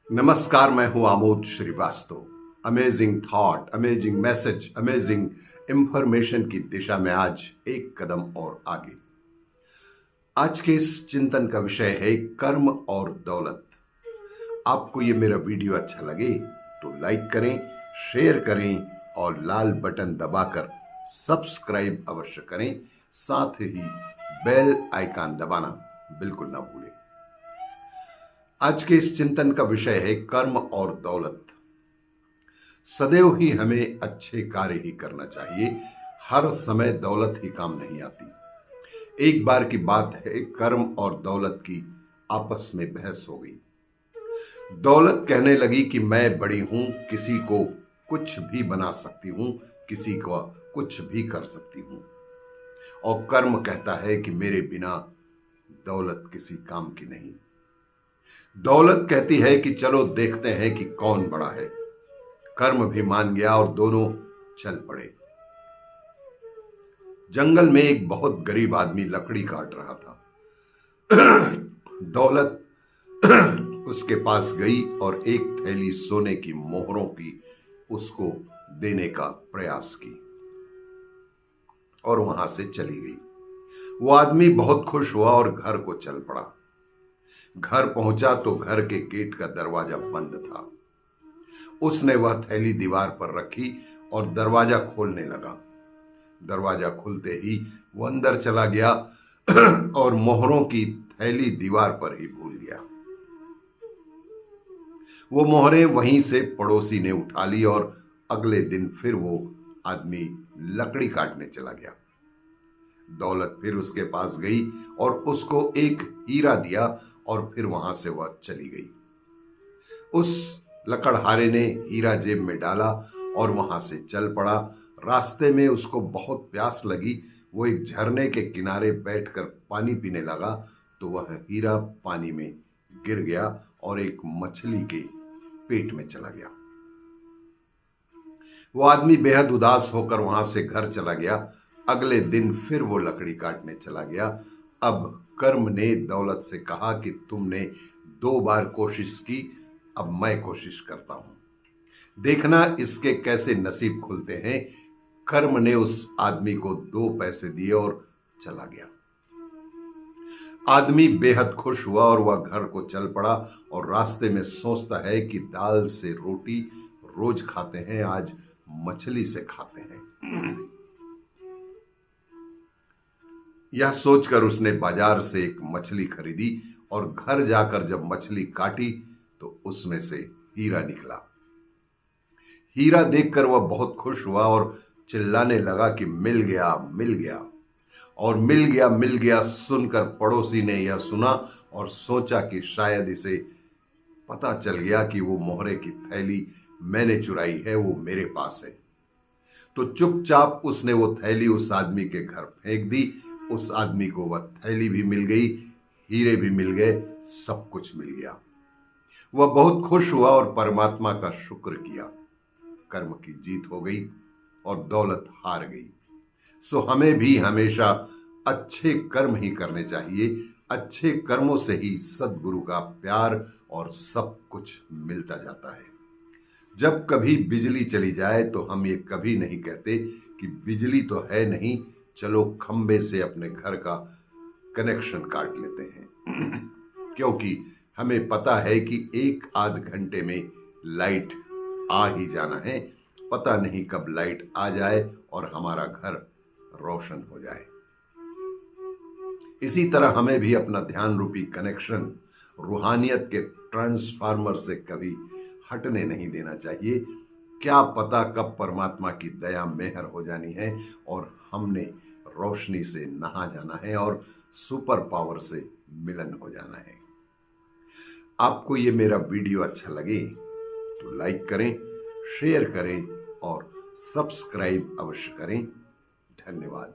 नमस्कार, मैं हूं Amod Srivastava. Amazing thought, amazing message, amazing information की दिशा में आज एक कदम और आगे। आज के इस चिंतन का विषय है कर्म और दौलत। आपको ये मेरा वीडियो अच्छा लगे तो लाइक करें, शेयर करें और लाल बटन दबाकर सब्सक्राइब अवश्य करें। साथ ही बेल आइकन दबाना बिल्कुल ना भूलें। आज के इस चिंतन का विषय है कर्म और दौलत। सदैव ही हमें अच्छे कार्य ही करना चाहिए। हर समय दौलत ही काम नहीं आती। एक बार की बात है, कर्म और दौलत की आपस में बहस हो गई। दौलत कहने लगी कि मैं बड़ी हूं, किसी को कुछ भी बना सकती हूं, किसी को कुछ भी कर सकती हूं। और कर्म कहता है कि मेरे बिना दौलत किसी काम की नहीं। दौलत कहती है कि चलो देखते हैं कि कौन बड़ा है। कर्म भी मान गया और दोनों चल पड़े। जंगल में एक बहुत गरीब आदमी लकड़ी काट रहा था। दौलत उसके पास गई और एक थैली सोने की मोहरों की उसको देने का प्रयास की और वहां से चली गई। वो आदमी बहुत खुश हुआ और घर को चल पड़ा। घर पहुंचा तो घर के गेट का दरवाजा बंद था। उसने वह थैली दीवार पर रखी और दरवाजा खोलने लगा। दरवाजा खुलते ही वो अंदर चला गया और मोहरों की थैली दीवार पर ही भूल गया। वो मोहरें वहीं से पड़ोसी ने उठा ली और अगले दिन फिर वो आदमी लकड़ी काटने चला गया। दौलत फिर उसके पास गई और उसको एक हीरा दिया और फिर वहां से वह चली गई। उस लकड़हारे ने हीरा जेब में डाला और वहां से चल पड़ा। रास्ते में उसको बहुत प्यास लगी। वो एक झरने के किनारे बैठकर पानी पीने लगा तो वह हीरा पानी में गिर गया और एक मछली के पेट में चला गया। वो आदमी बेहद उदास होकर वहां से घर चला गया। अगले दिन फिर वो लकड़ी काटने चला गया। अब कर्म ने दौलत से कहा कि तुमने 2 बार कोशिश की, अब मैं कोशिश करता हूं, देखना इसके कैसे नसीब खुलते हैं। कर्म ने उस आदमी को 2 पैसे दिए और चला गया। आदमी बेहद खुश हुआ और वह घर को चल पड़ा और रास्ते में सोचता है कि दाल से रोटी रोज खाते हैं, आज मछली से खाते हैं। यह सोचकर उसने बाजार से एक मछली खरीदी और घर जाकर जब मछली काटी तो उसमें से हीरा निकला। हीरा देखकर वह बहुत खुश हुआ और चिल्लाने लगा कि मिल गया, मिल गया। और मिल गया सुनकर पड़ोसी ने यह सुना और सोचा कि शायद इसे पता चल गया कि वो मोहरे की थैली मैंने चुराई है, वो मेरे पास है। तो चुपचाप उसने वो थैली उस आदमी के घर फेंक दी। उस आदमी को वह थैली भी मिल गई, हीरे भी मिल गए, सब कुछ मिल गया। वह बहुत खुश हुआ और परमात्मा का शुक्र किया। कर्म की जीत हो गई और दौलत हार गई। सो हमें भी हमेशा अच्छे कर्म ही करने चाहिए। अच्छे कर्मों से ही सद्गुरु का प्यार और सब कुछ मिलता जाता है। जब कभी बिजली चली जाए तो हम ये कभी नहीं कहते कि बिजली तो है नहीं, चलो खंबे से अपने घर का कनेक्शन काट लेते हैं। क्योंकि हमें पता है कि 1 आध घंटे में लाइट आ ही जाना है। पता नहीं कब लाइट आ जाए और हमारा घर रोशन हो जाए। इसी तरह हमें भी अपना ध्यान रूपी कनेक्शन रूहानियत के ट्रांसफार्मर से कभी हटने नहीं देना चाहिए। क्या पता कब परमात्मा की दया मेहर हो जानी है और हमने रोशनी से नहा जाना है और सुपर पावर से मिलन हो जाना है। आपको ये मेरा वीडियो अच्छा लगे तो लाइक करें, शेयर करें और सब्सक्राइब अवश्य करें। धन्यवाद।